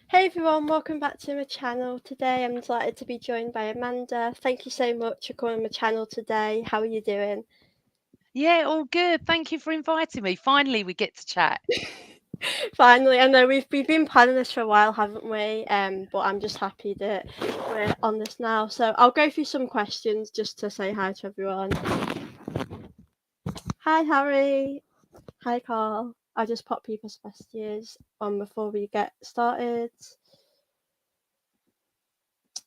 Hey everyone, welcome back to my channel. Today I'm delighted to be joined by Amanda. Thank you so much for coming on my channel today. How are you doing? Yeah, all good. Thank you for inviting me. Finally, we get to chat. Finally, I know we've been planning this for a while, haven't we? But I'm just happy that we're on this now. So I'll go through some questions just to say hi to everyone. Hi Harry. Hi Carl. I just pop people's messages on before we get started.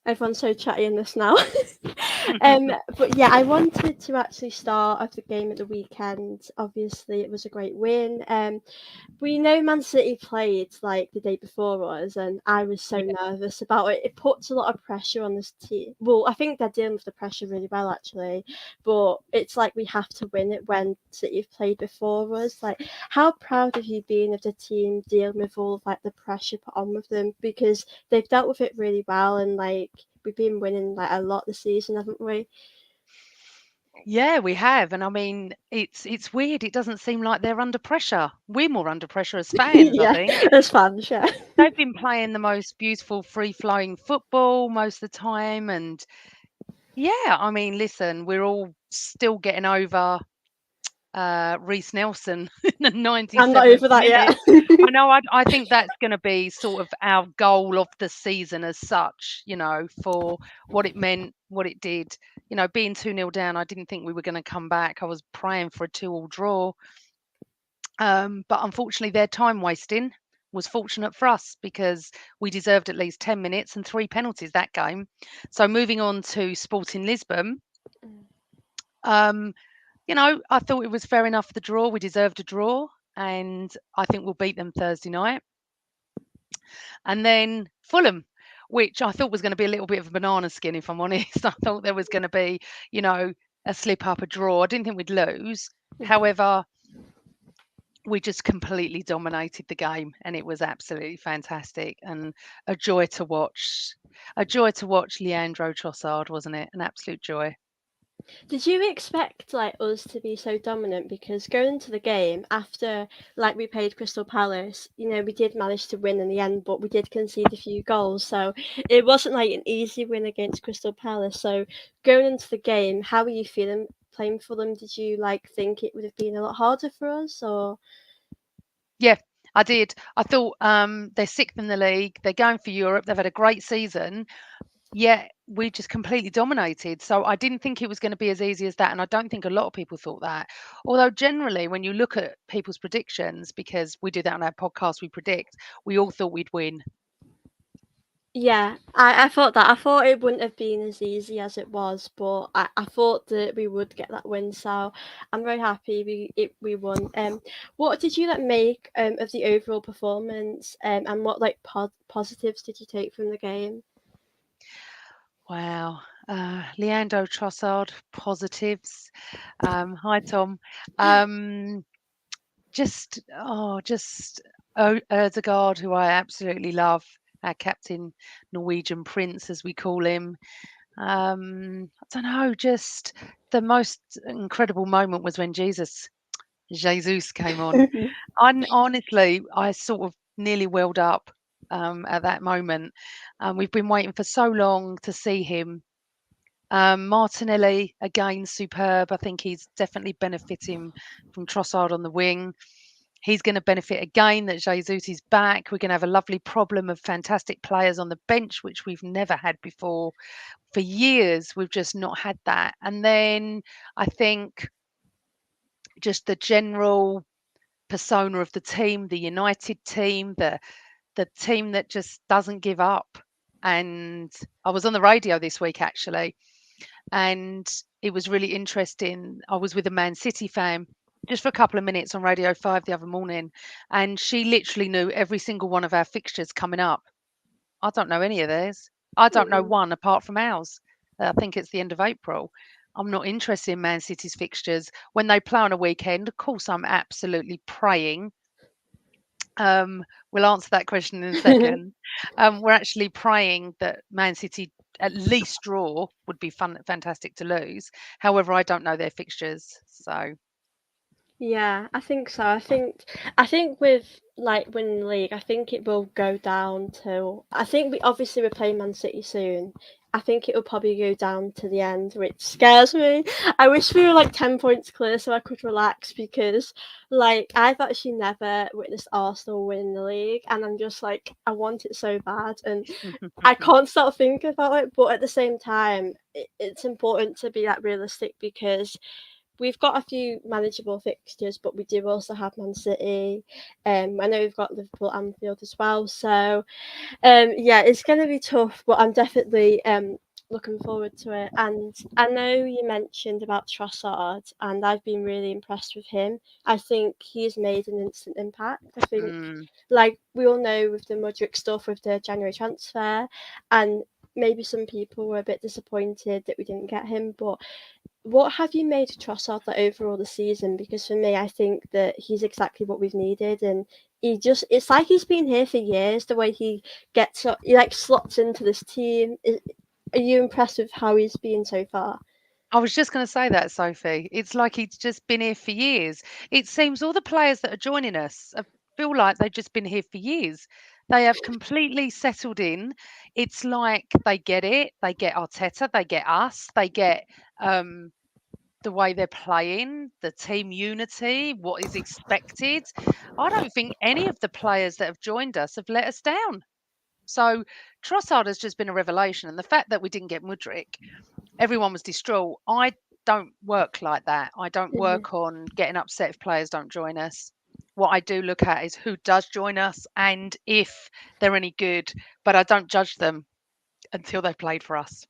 Everyone's so chatty in this now. But yeah, I wanted to actually start off the game at the weekend. Obviously, it was a great win. We know Man City played like the day before us, and I was so Yeah. nervous about it. It puts a lot of pressure on this team. Well, I think they're dealing with the pressure really well, actually. But it's like we have to win it when City have played before us. Like, how proud have you been of the team dealing with all of like the pressure put on with them? Because they've dealt with it really well, and like we've been winning like a lot this season, haven't we? Yeah, we have. And I mean, it's weird. It doesn't seem like they're under pressure. We're more under pressure as fans, I Yeah, think. as fans, yeah. They've been playing the most beautiful free-flowing football most of the time. And yeah, I mean, listen, we're all still getting over Reece Nelson in the I'm not 97th over that minute. yet. I know, I think that's going to be sort of our goal of the season as such, for what it meant, what it did. Being 2-0 down, I didn't think we were going to come back. I was praying for a 2-all draw. But unfortunately, their time wasting was fortunate for us because we deserved at least 10 minutes and 3 penalties that game. So moving on to Sporting Lisbon, um, I thought it was fair enough the draw. We deserved a draw, and I think we'll beat them Thursday night. And then Fulham, which I thought was going to be a little bit of a banana skin, if I'm honest. I thought there was going to be, you know, a slip up, a draw. I didn't think we'd lose. However, we just completely dominated the game, and it was absolutely fantastic and a joy to watch. A joy to watch Leandro Trossard, wasn't it? An absolute joy. Did you expect like us to be so dominant? Because going into the game after like we played Crystal Palace, we did manage to win in the end, but we did concede a few goals. So it wasn't like an easy win against Crystal Palace. So going into the game, how were you feeling playing for them? Did you like think it would have been a lot harder for us or Yeah, I did. I thought they're sixth in the league. They're going for Europe. They've had a great season. Yeah, we just completely dominated. So I didn't think it was going to be as easy as that. And I don't think a lot of people thought that. Although, generally, when you look at people's predictions, because we do that on our podcast, we predict, we all thought we'd win. yeah, I thought that. I thought it wouldn't have been as easy as it was, but I thought that we would get that win. So I'm very happy we won. What did you like make of the overall performance? And what like positives did you take from the game? Wow. Leandro Trossard, positives. Hi, Tom. Um, just Erdegaard, who I absolutely love, our captain, Norwegian prince, as we call him. I don't know, just the most incredible moment was when Jesus came on. Honestly, I sort of nearly welled up at that moment. We've been waiting for so long to see him. Martinelli, again, superb. I think he's definitely benefiting from Trossard on the wing. He's going to benefit again that Jesus is back. We're going to have a lovely problem of fantastic players on the bench, which we've never had before. For years, we've just not had that. And then I think just the general persona of the team, the united team, the team that just doesn't give up. And I was on the radio this week actually, and it was really interesting. I was with a Man City fan just for a couple of minutes on Radio 5 the other morning, and she literally knew every single one of our fixtures coming up. I don't know any of theirs. I don't know Mm. one apart from ours. I think it's the end of April. I'm not interested in Man City's fixtures. When they play on a weekend, of course, I'm absolutely praying. We'll answer that question in a second. We're actually praying that Man City at least draw would be fantastic to lose. However, I don't know their fixtures, so Yeah, I think so. I think with like winning the league, I think it will go down to. I think we're playing Man City soon. I think it will probably go down to the end, which scares me. I wish we were like 10 points clear so I could relax because like I've actually never witnessed Arsenal win the league, and I'm just like I want it so bad, and I can't stop thinking about it. But at the same time, it's important to be like realistic because we've got a few manageable fixtures, but we do also have Man City. I know we've got Liverpool, Anfield as well. So, yeah, it's going to be tough, but I'm definitely looking forward to it. And I know you mentioned about Trossard, and I've been really impressed with him. I think he's made an instant impact. I think, Mm. like we all know, with the Mudryk stuff with the January transfer, and maybe some people were a bit disappointed that we didn't get him, but what have you made of Trossard like overall the season? Because for me, I think that he's exactly what we've needed, and it's like he's been here for years. The way he gets up, he like slots into this team. Are you impressed with how he's been so far? I was just going to say that, Sophie. It's like he's just been here for years. It seems all the players that are joining us feel like they've just been here for years. They have completely settled in. It's like they get it. They get Arteta. They get us. They get um, the way they're playing, the team unity, what is expected. I don't think any of the players that have joined us have let us down. So Trossard has just been a revelation. And the fact that we didn't get Mudryk, everyone was distraught. I don't work like that. I don't Mhm. work on getting upset if players don't join us. What I do look at is who does join us and if they're any good, but I don't judge them until they've played for us.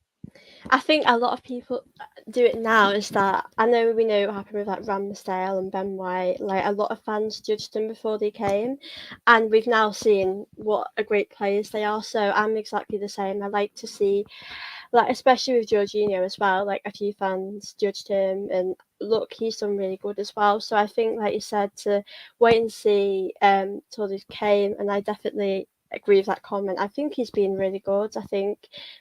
I think a lot of people do it now. Is that I know we know what happened with like Ramsdale and Ben White. Like a lot of fans judged them before they came, and we've now seen what a great players they are. So I'm exactly the same. I like to see like especially with Jorginho as well. Like a few fans judged him, and look, he's done really good as well. So I think, like you said, to wait and see till they came, and I definitely agree with that comment. I think he's been really good. I think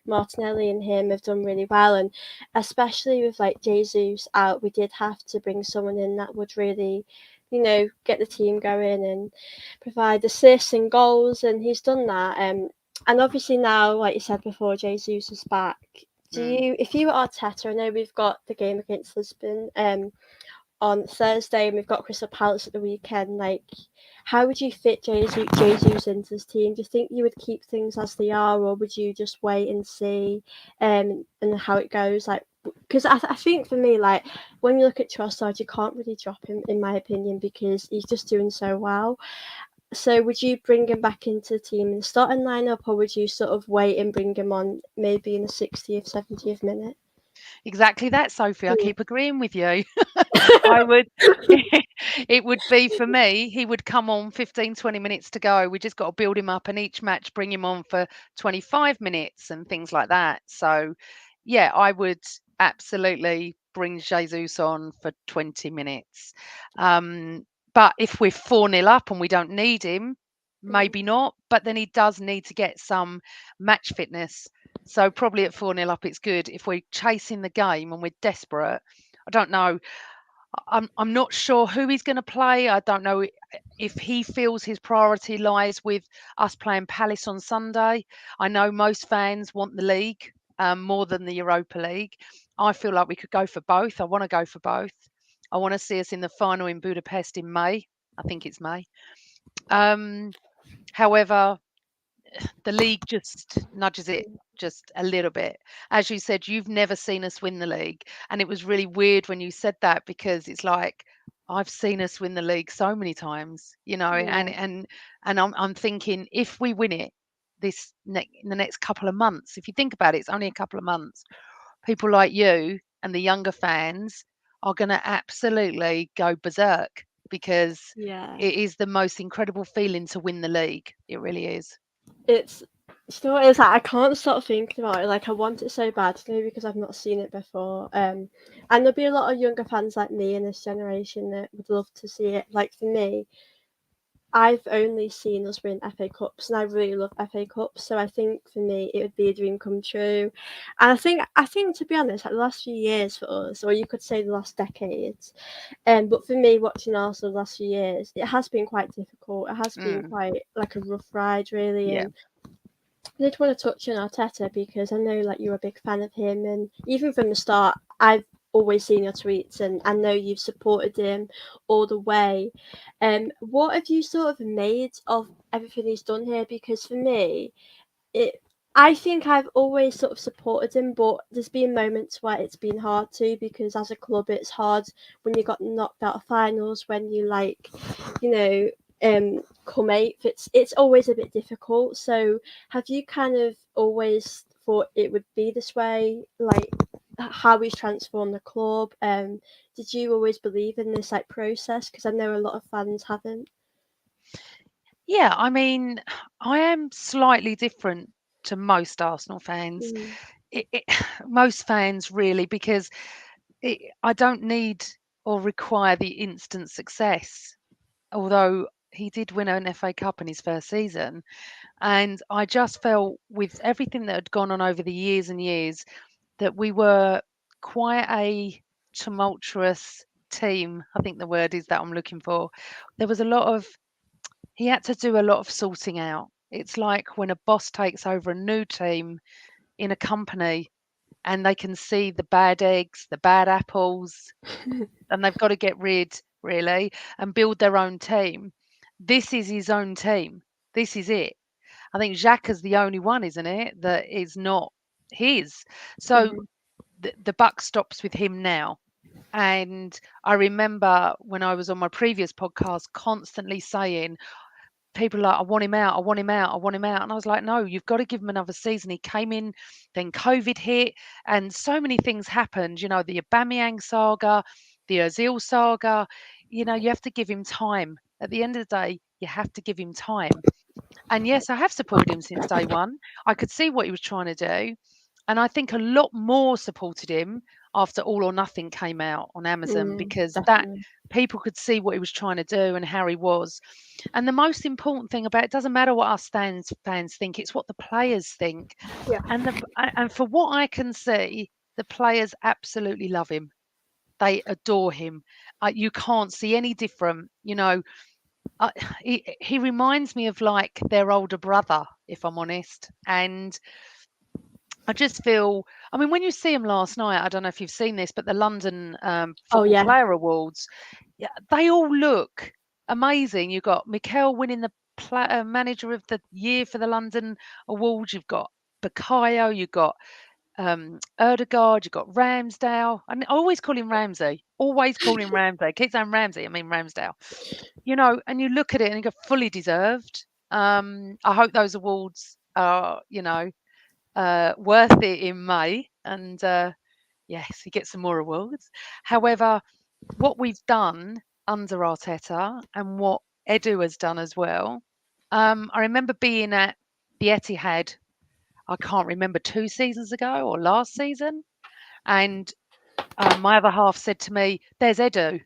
Martinelli and him have done really well, and especially with like Jesus out, we did have to bring someone in that would really, get the team going and provide assists and goals, and he's done that. And obviously now, like you said before, Jesus is back. Mm. If you were Arteta, I know we've got the game against Lisbon on Thursday, and we've got Crystal Palace at the weekend. Like, how would you fit Jesus into this team? Do you think you would keep things as they are, or would you just wait and see, and how it goes? Like, because I think for me, like when you look at Trossard, you can't really drop him, in my opinion, because he's just doing so well. So would you bring him back into the team in the starting lineup, or would you sort of wait and bring him on maybe in the 60th, 70th minute? Exactly that, Sophie. I Mm. keep agreeing with you. I would, it would be for me, he would come on 15, 20 minutes to go. We just got to build him up and each match bring him on for 25 minutes and things like that. So, yeah, I would absolutely bring Jesus on for 20 minutes. But if we're 4-0 up and we don't need him, Mm. maybe not. But then he does need to get some match fitness. So probably at 4-0 up, it's good. If we're chasing the game and we're desperate, I don't know. I'm not sure who he's going to play. I don't know if he feels his priority lies with us playing Palace on Sunday. I know most fans want the league more than the Europa League. I feel like we could go for both. I want to go for both. I want to see us in the final in Budapest in May. I think it's May. Um, However, the league just nudges it just a little bit. As you said, you've never seen us win the league. And it was really weird when you said that because it's like I've seen us win the league so many times, and Yeah. I'm thinking if we win it in the next couple of months, if you think about it, it's only a couple of months. People like you and the younger fans are going to absolutely go berserk because Yeah. it is the most incredible feeling to win the league. It really is. It's you know what it's like I can't stop thinking about it. Like I want it so bad, maybe because I've not seen it before. And there'll be a lot of younger fans like me in this generation that would love to see it. Like for me, I've only seen us win FA Cups, and I really love FA Cups. So I think for me, it would be a dream come true. And I think to be honest, like the last few years for us, or you could say the last decades, but for me, watching Arsenal the last few years, it has been quite difficult. It has been quite like a rough ride, really. Yeah. And I did want to touch on Arteta because I know like you're a big fan of him, and even from the start, I've always seen your tweets, and I know you've supported him all the way. What have you sort of made of everything he's done here? Because for me, it I think I've always sort of supported him, but there's been moments where it's been hard to, because as a club it's hard when you got knocked out of finals, when you like, you know, come eighth. It's always a bit difficult. So have you kind of always thought it would be this way, like how he's transformed the club? Did you always believe in this like process? Because I know a lot of fans haven't. Yeah, I mean, I am slightly different to most Arsenal fans. Mm. Most fans really, because I don't need or require the instant success. Although he did win an FA Cup in his first season, and I just felt with everything that had gone on over the years and years that we were quite a tumultuous team. I think the word is that I'm looking for. There was a lot of He had to do a lot of sorting out. It's like when a boss takes over a new team in a company and they can see the bad eggs, the bad apples, and they've got to get rid, really, and build their own team. This is his own team. This is it. I think Xhaka's the only one, isn't it, that is not his. So Mhm. the buck stops with him now. And I remember when I was on my previous podcast constantly saying, people are like, I want him out, I want him out, I want him out. And I was like, no, you've got to give him another season. He came in, then COVID hit, and so many things happened. You know, the Aubameyang saga, the Ozil saga. You know, you have to give him time. At the end of the day, you have to give him time. And yes, I have supported him since day one. I could see what he was trying to do. And I think a lot more supported him after All or Nothing came out on Amazon, because that Definitely. people could see what he was trying to do and how he was. And the most important thing about it doesn't matter what us fans think, it's what the players think. Yeah. And for what I can see, the players absolutely love him. They adore him. You can't see any different. You know, uh, he reminds me of like their older brother, if I'm honest. And I just feel, I mean, when you see him last night, I don't know if you've seen this, but the London Oh Football yeah. Player Awards, yeah, they all look amazing. You've got Mikel winning the Manager of the Year for the London Awards. You've got Bukayo, you've got Erdegaard, you've got Ramsdale. And I always call him Ramsey. Always call him Ramsey. Keep saying Ramsey, I mean Ramsdale. You know, and you look at it and you go, fully deserved. I hope those awards are, you know, worth it in May. And yes, he gets some more awards. However, what we've done under Arteta and what Edu has done as well, I remember being at the Etihad, I can't remember 2 seasons ago or last season, and my other half said to me, "There's Edu."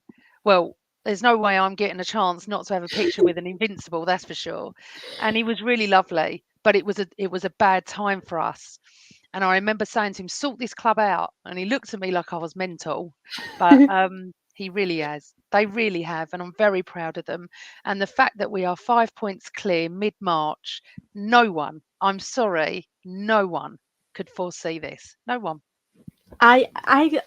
Well, there's no way I'm getting a chance not to have a picture with an Invincible, that's for sure. And he was really lovely, but it was a bad time for us. And I remember saying to him, "Sort this club out." And he looked at me like I was mental, but he really has. They really have, and I'm very proud of them. And the fact that we are 5 points clear mid-March, no one, I'm sorry, no one could foresee this. No one. I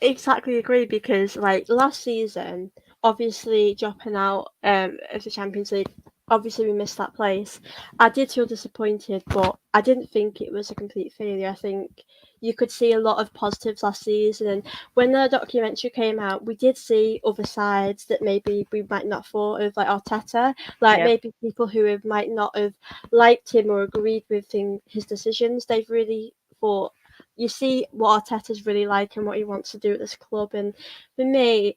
exactly agree, because like last season, obviously dropping out of the Champions League, obviously we missed that place. I did feel disappointed, but I didn't think it was a complete failure. I think you could see a lot of positives last season, and when the documentary came out, we did see other sides that maybe we might not thought of, like Arteta, like Yeah. maybe people who might not have liked him or agreed with his decisions. They've really thought, you see what Arteta's really like and what he wants to do at this club. And for me,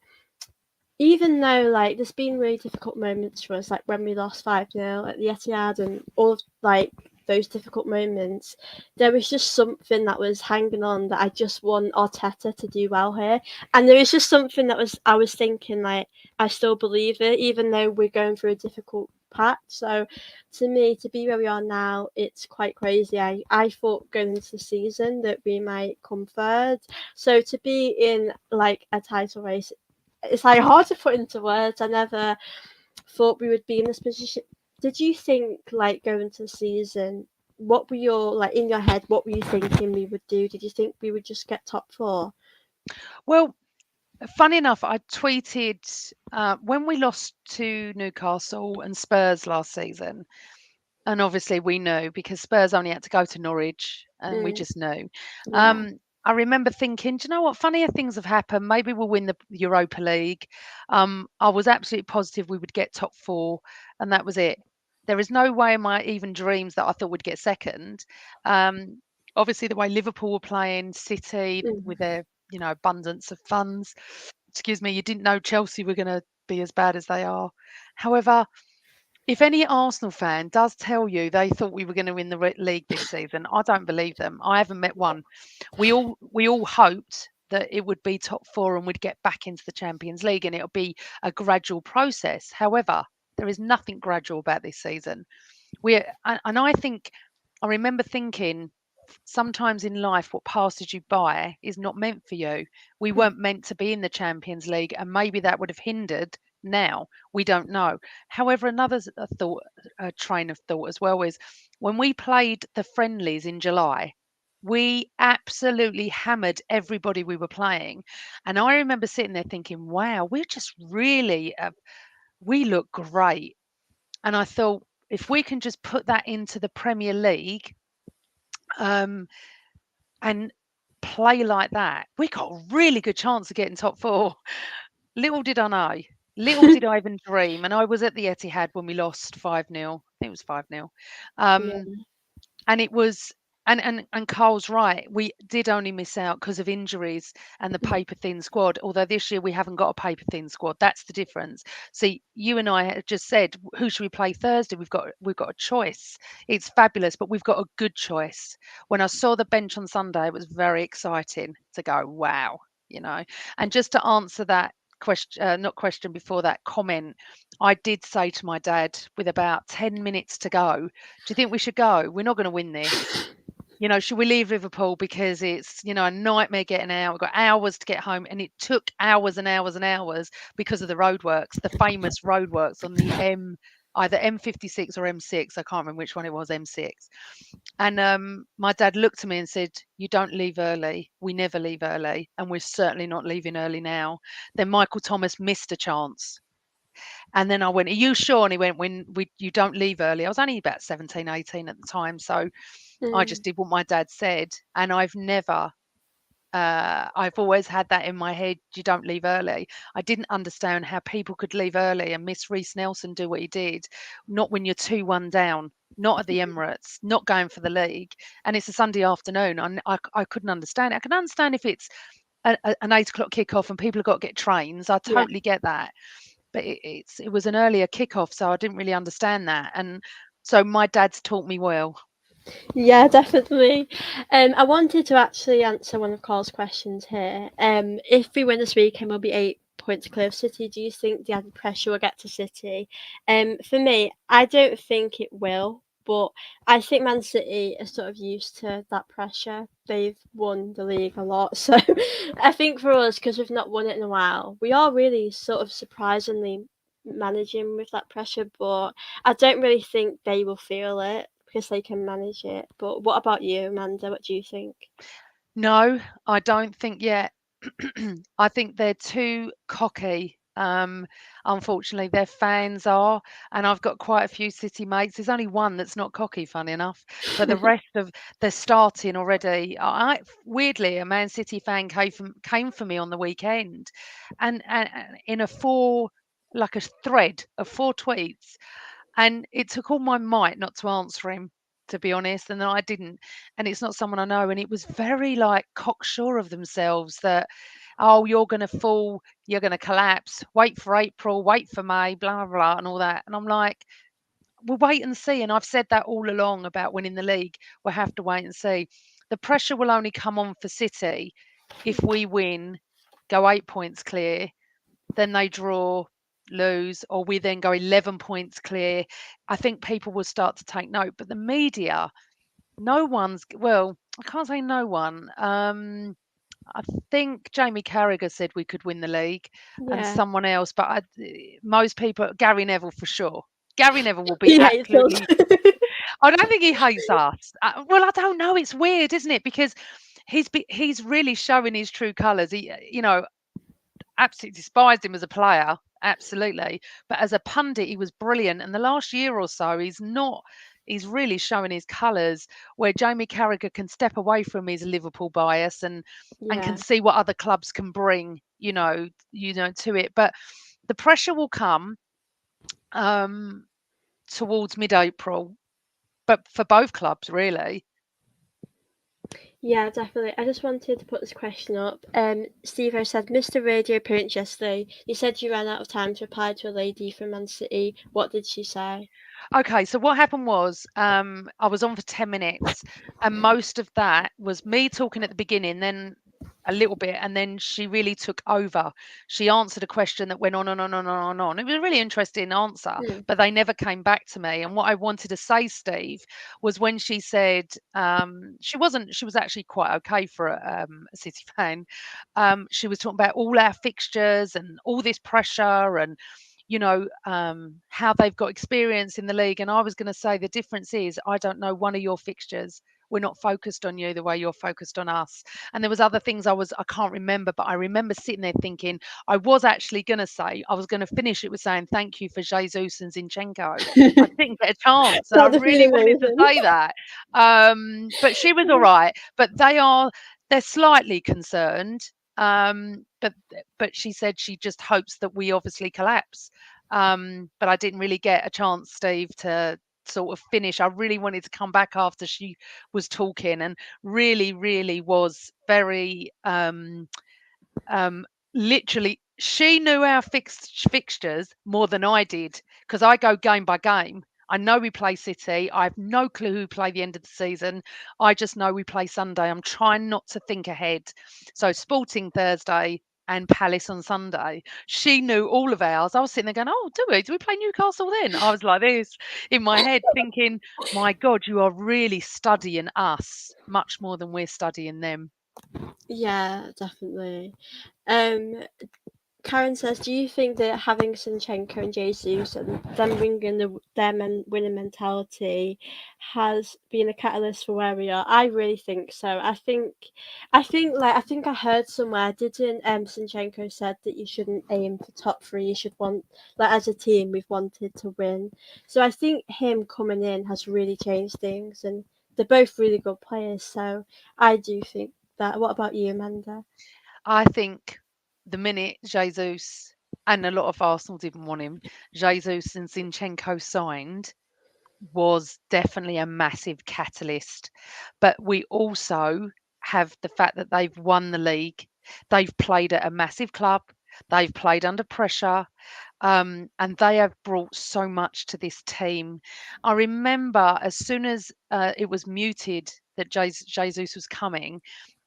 even though like there's been really difficult moments for us, like when we lost 5-0 at the Etihad and all of like those difficult moments, there was just something that was hanging on, that I just want Arteta to do well here. And there was just something that I was thinking, like, I still believe it, even though we're going through a difficult packed. So to me, to be where we are now, it's quite crazy. I thought going into the season that we might come third. So to be in like a title race, it's like hard to put into words. I never thought we would be in this position. Did you think like going into the season? What were your like in your head? What were you thinking we would do? Did you think we would just get top four? Well, funny enough, I tweeted when we lost to Newcastle and Spurs last season, and obviously we knew because Spurs only had to go to Norwich, and we Mm, just knew. yeah. I remember thinking, do you know what? Funnier things have happened. Maybe we'll win the Europa League. I was absolutely positive we would get top four, and that was it. There is no way in my even dreams that I thought we'd get second. Um, Obviously, the way Liverpool were playing, City Mm. with their abundance of funds. Excuse me, you didn't know Chelsea were going to be as bad as they are. However, if any Arsenal fan does tell you they thought we were going to win the league this season, I don't believe them. I haven't met one. We all hoped that it would be top four and we'd get back into the Champions League and it'll be a gradual process. However, there is nothing gradual about this season. And I think I remember thinking sometimes in life what passes you by is not meant for you. We weren't meant to be in the Champions League, and maybe that would have hindered now. We don't know. However, another thought, a train of thought as well is when we played the friendlies in July, we absolutely hammered everybody we were playing. And I remember sitting there thinking, wow, we're just really, we look great. And I thought, if we can just put that into the Premier League, um, and play like that, we got a really good chance of getting top four. Little did I know. Little did I even dream. And I was at the Etihad when we lost 5-0. I think it was 5-0. Yeah. And it was and Carl's right. We did only miss out because of injuries and the paper thin squad. Although this year we haven't got a paper thin squad. That's the difference. See, you and I had just said, who should we play Thursday? We've got a choice. It's fabulous, but we've got a good choice. When I saw the bench on Sunday, it was very exciting to go, wow, you know. And just to answer that question, not question before that comment, I did say to my dad with about 10 minutes to go, do you think we should go? We're not going to win this. Should we leave Liverpool because it's, a nightmare getting out. We've got hours to get home. And it took hours and hours and hours because of the roadworks, the famous roadworks on the either M56 or M6. I can't remember which one it was, M6. And my dad looked at me and said, you don't leave early. We never leave early. And we're certainly not leaving early now. Then Michael Thomas missed a chance. And then I went, are you sure? And he went, you don't leave early. I was only about 17, 18 at the time. So I Mm. just did what my dad said. And I've always had that in my head. You don't leave early. I didn't understand how people could leave early and miss Reece Nelson do what he did. Not when you're 2-1 down, not at the Emirates, not going for the league. And it's a Sunday afternoon. I couldn't understand it. I can understand if it's an 8 o'clock kickoff and people have got to get trains. I Yeah. totally get that. But it was an earlier kickoff, so I didn't really understand that. And so my dad's taught me well. Yeah, definitely. I wanted to actually answer one of Carl's questions here. If we win this weekend, we'll be 8 points clear of City. Do you think the added pressure will get to City? For me, I don't think it will, but I think Man City are sort of used to that pressure. They've won the league a lot, so I think for us, because we've not won it in a while, we are really sort of surprisingly managing with that pressure. But I don't really think they will feel it because they can manage it. But what about you, Amanda? What do you think? No, I don't think yet. I think they're too cocky. Unfortunately, their fans are, and I've got quite a few City mates. There's only one that's not cocky, funny enough, but the rest of they're starting already. Weirdly, a Man City fan came for me on the weekend, and in like a thread of 4 tweets, and it took all my might not to answer him, to be honest, and then I didn't. And it's not someone I know, and it was very like cocksure of themselves that, oh, you're going to fall, you're going to collapse, wait for April, wait for May, blah blah, and all that. And I'm like, we'll wait and see. And I've said that all along about winning the league. We'll have to wait and see. The pressure will only come on for City if we win, go 8 points clear, then they draw, lose, or we then go 11 points clear, I think people will start to take note. But the media, no one's, well, I can't say no one. I think Jamie Carragher said we could win the league, and Yeah. someone else, but most people, Gary Neville for sure. Gary Neville will be He hates us. absolutely. I don't think he hates us. Well, I don't know. It's weird, isn't it? Because he's really showing his true colours. He, absolutely despised him as a player, absolutely. But as a pundit, he was brilliant. And the last year or so, he's not. He's really showing his colours. Where Jamie Carragher can step away from his Liverpool bias and can Yeah. see what other clubs can bring, to it. But the pressure will come towards mid-April, but for both clubs, really. Yeah, definitely. I just wanted to put this question up. Steve said, missed a radio appearance yesterday. You said you ran out of time to reply to a lady from Man City. What did she say? Okay, so what happened was I was on for 10 minutes, and most of that was me talking at the beginning, then a little bit, and then she really took over. She answered a question that went on and on and on and on. It was a really interesting answer, Hmm. but they never came back to me. And what I wanted to say, Steve, was when she said she was actually quite okay for a City fan. She was talking about all our fixtures and all this pressure and how they've got experience in the league. And I was going to say the difference is I don't know one of your fixtures. We're not focused on you the way you're focused on us. And there was other things I can't remember, but I remember sitting there thinking I was actually going to say, I was going to finish it with saying thank you for Jesus and Zinchenko. I didn't get a chance, and I That would have really been wanted to amazing. say that. But she was all right. But they're slightly concerned. But she said she just hopes that we obviously collapse. But I didn't really get a chance, Steve, to sort of finish. I really wanted to come back after she was talking, and really, really was very literally. She knew our fixtures more than I did because I go game by game. I know we play City. I have no clue who play the end of the season. I just know we play Sunday. I'm trying not to think ahead. So Sporting Thursday and Palace on Sunday. She knew all of ours. I was sitting there going, "Oh, do we? Do we play Newcastle then?" I was like this in my head, thinking, "My God, you are really studying us much more than we're studying them." Yeah, definitely. Um, Karen says, do you think that having Sinchenko and Jesus and them bringing their winning mentality has been a catalyst for where we are? I really think so. I think I heard somewhere, didn't Sinchenko said that you shouldn't aim for top three. You should want, like, as a team, we've wanted to win. So I think him coming in has really changed things, and they're both really good players. So I do think that. What about you, Amanda? I think the minute Jesus, and a lot of Arsenal didn't want him, Jesus and Zinchenko signed was definitely a massive catalyst. But we also have the fact that they've won the league. They've played at a massive club. They've played under pressure. And they have brought so much to this team. I remember as soon as it was muted that Jesus was coming,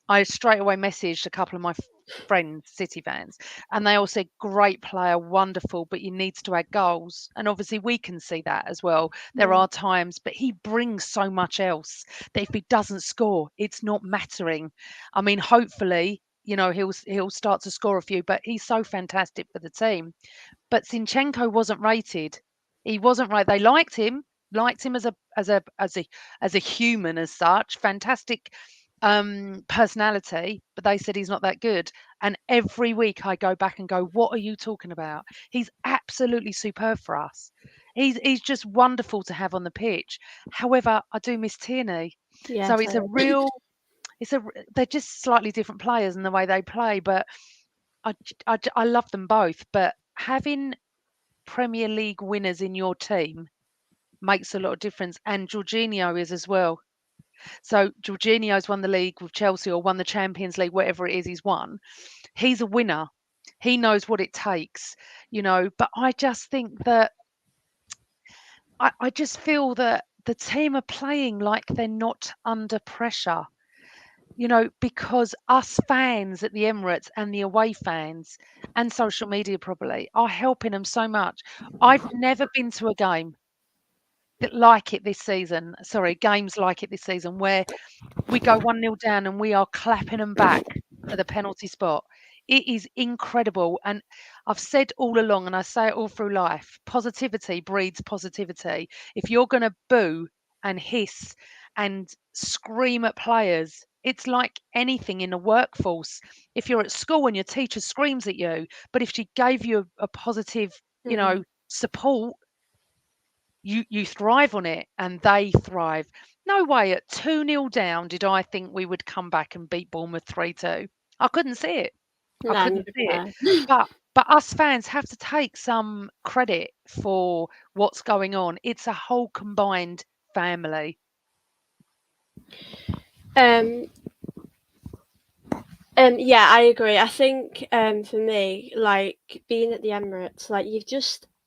I straight away messaged a couple of my friends, City fans, and they all said, "Great player, wonderful, but he needs to add goals." And obviously, we can see that as well. There Yeah. are times, but he brings so much else that if he doesn't score, it's not mattering. I mean, hopefully, he'll start to score a few, but he's so fantastic for the team. But Zinchenko wasn't rated. He wasn't right. They liked him as a human as such. Fantastic personality, but they said he's not that good. And every week I go back and go, what are you talking about? He's absolutely superb for us. He's just wonderful to have on the pitch. However, I do miss Tierney. Yeah, So it's a so real they're just slightly different players in the way they play, but I love them both. But having Premier League winners in your team makes a lot of difference. And Jorginho is as well. So Jorginho's won the league with Chelsea or won the Champions League, whatever it is he's won. He's a winner. He knows what it takes, But I just think that I just feel that the team are playing like they're not under pressure. because us fans at the Emirates and the away fans and social media probably are helping them so much. I've never been to a game that like it this season. Sorry, games like it this season where we go 1-0 down and we are clapping them back at the penalty spot. It is incredible. And I've said all along, and I say it all through life, positivity breeds positivity. If you're going to boo and hiss and scream at players, it's like anything in the workforce. If you're at school and your teacher screams at you, but if she gave you a positive, Mhm. support, you thrive on it and they thrive. No way at 2-0 down did I think we would come back and beat Bournemouth 3-2. I couldn't see it. I No, couldn't neither see could it. I. But us fans have to take some credit for what's going on. It's a whole combined family. Um, yeah, I agree. I think for me, like being at the Emirates, like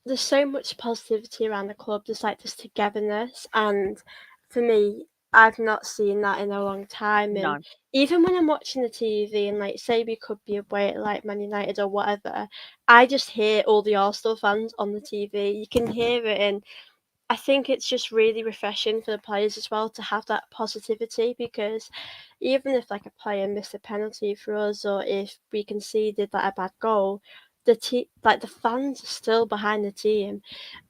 there's so much positivity around the club. There's like this togetherness, and for me, I've not seen that in a long time. And No. even when I'm watching the TV and like say we could be away at like Man United or whatever, I just hear all the Arsenal fans on the TV. You can hear it, and I think it's just really refreshing for the players as well to have that positivity because even if like a player missed a penalty for us or if we conceded like a bad goal, the fans are still behind the team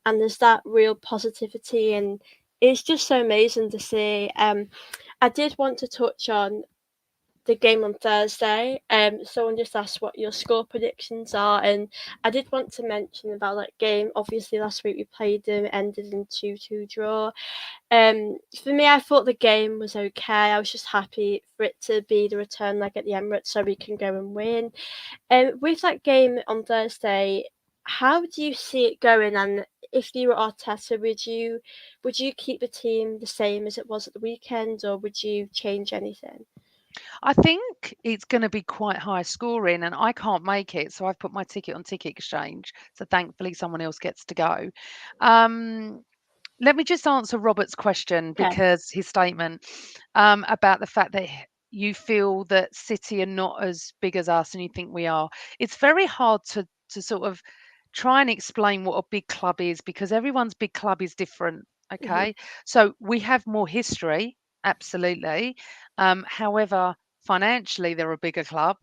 and there's that real positivity and it's just so amazing to see. I did want to touch on the game on Thursday. Someone just asked what your score predictions are, and I did want to mention about that game. Obviously, last week we played them, it ended in 2-2 draw. For me, I thought the game was okay. I was just happy for it to be the return leg at the Emirates, so we can go and win. With that game on Thursday, how do you see it going? And if you were Arteta, would you keep the team the same as it was at the weekend, or would you change anything? I think it's going to be quite high scoring, and I can't make it, so I've put my ticket on Ticket Exchange. So thankfully, someone else gets to go. Um, Let me just answer Robert's question Okay. because his statement about the fact that you feel that City are not as big as us and you think we are. It's very hard to sort of try and explain what a big club is because everyone's big club is different. Mhm. Okay, so we have more history, absolutely. However, financially, they're a bigger club.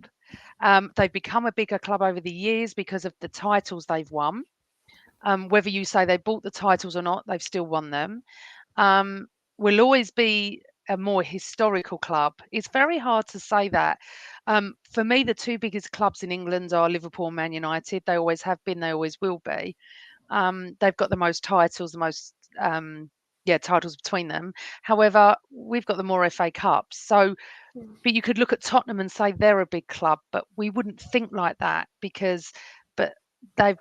They've become a bigger club over the years because of the titles they've won. Whether you say they bought the titles or not, they've still won them. Um, we'll always be a more historical club. It's very hard to say that. For me, the two biggest clubs in England are Liverpool and Man United. They always have been, they always will be. They've got the most titles, the most titles between them. However, we've got the more FA Cups. So, Mm. but you could look at Tottenham and say they're a big club, but we wouldn't think like that because, but they've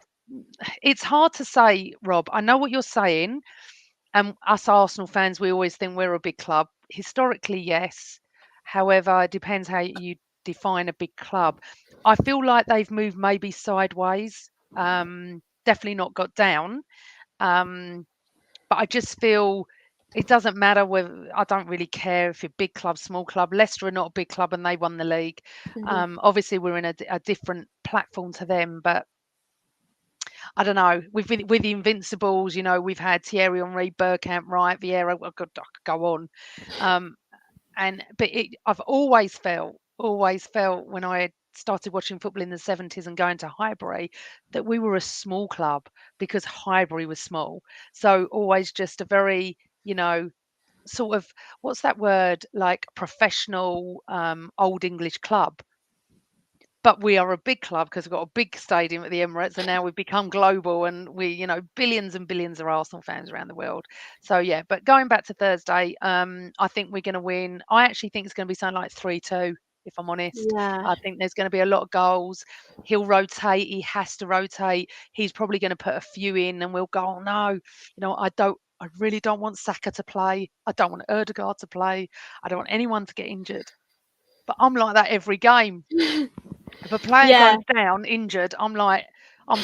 it's hard to say, Rob. I know what you're saying. And us Arsenal fans, we always think we're a big club. Historically, yes. However, it depends how you define a big club. I feel like they've moved maybe sideways. Definitely not got down. Um, but I just feel it doesn't matter whether I don't really care if you're big club, small club. Leicester are not a big club and they won the league. Mhm. Obviously, we're in a different platform to them, but I don't know. With the Invincibles, we've had Thierry Henry, Bergkamp, Wright, Vieira. I could go on. Um, I've always felt when I started watching football in the 70s and going to Highbury that we were a small club because Highbury was small. So always just a very, sort of what's that word like professional old English club, but we are a big club because we've got a big stadium at the Emirates, and now we've become global, and billions and billions of Arsenal fans around the world. So yeah, but going back to Thursday, I think we're going to win. I actually think it's going to be something like 3-2. If I'm honest, Yeah. I think there's going to be a lot of goals. He'll rotate. He has to rotate. He's probably going to put a few in, and we'll go, oh no, I don't. I really don't want Saka to play. I don't want Erdegaard to play. I don't want anyone to get injured. But I'm like that every game. If a player Yeah. goes down injured, I'm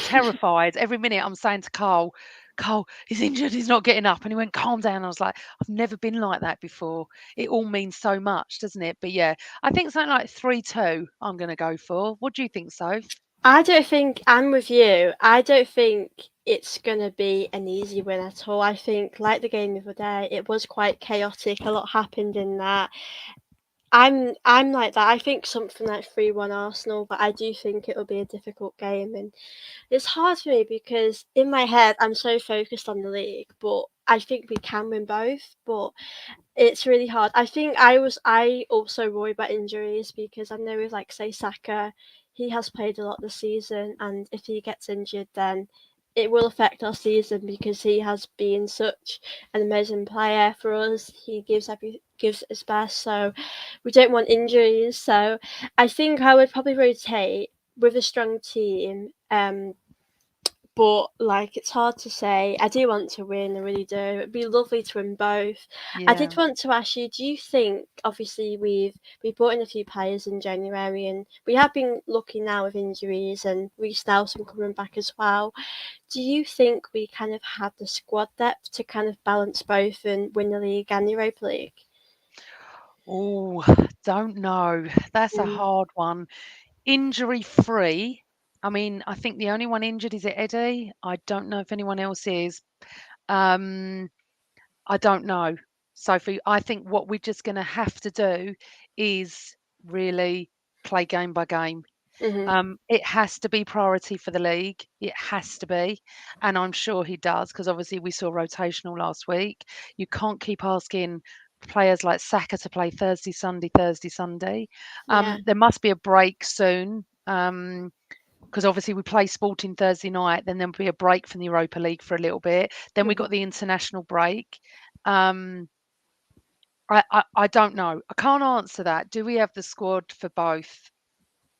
terrified. Every minute I'm saying to Carl, "Cole, he's injured, he's not getting up." And he went, "Calm down." I was like, "I've never been like that before." It all means so much, doesn't it? But yeah, I think something like 3-2 I'm going to go for. What do you think, Soph? I don't think I'm with you. I don't think it's gonna be an easy win at all. I think, like the game the other day, it was quite chaotic. A lot happened in that. I'm like that. I think something like 3-1 Arsenal, but I do think it'll be a difficult game, and it's hard for me because in my head I'm so focused on the league, but I think we can win both. But it's really hard. I think I also worry about injuries because I know with like say Saka, he has played a lot this season, and if he gets injured, then it will affect our season because he has been such an amazing player for us. He gives his best, so we don't want injuries. So I think I would probably rotate with a strong team. But like it's hard to say. I do want to win, I really do. It'd be lovely to win both. I Yeah. did want to ask you, do you think obviously we brought in a few players in January and we have been lucky now with injuries and Reece Nelson coming back as well. Do you think we kind of have the squad depth to kind of balance both and win the league and the Europa League? Oh, don't know. That's a Mm, hard one. Injury free. I mean, I think the only one injured is it Eddie. I don't know if anyone else is. Um, I don't know, Sophie. I think what we're just going to have to do is really play game by game. mhm, It has to be priority for the league. It has to be. And I'm sure he does because obviously we saw rotational last week. You can't keep asking players like Saka to play Thursday, Sunday, Thursday, Sunday. yeah. There must be a break soon. Because obviously we play Sporting Thursday night, then there'll be a break from the Europa League for a little bit. Then we Mhm. got the international break. Um, I don't know. I can't answer that. Do we have the squad for both?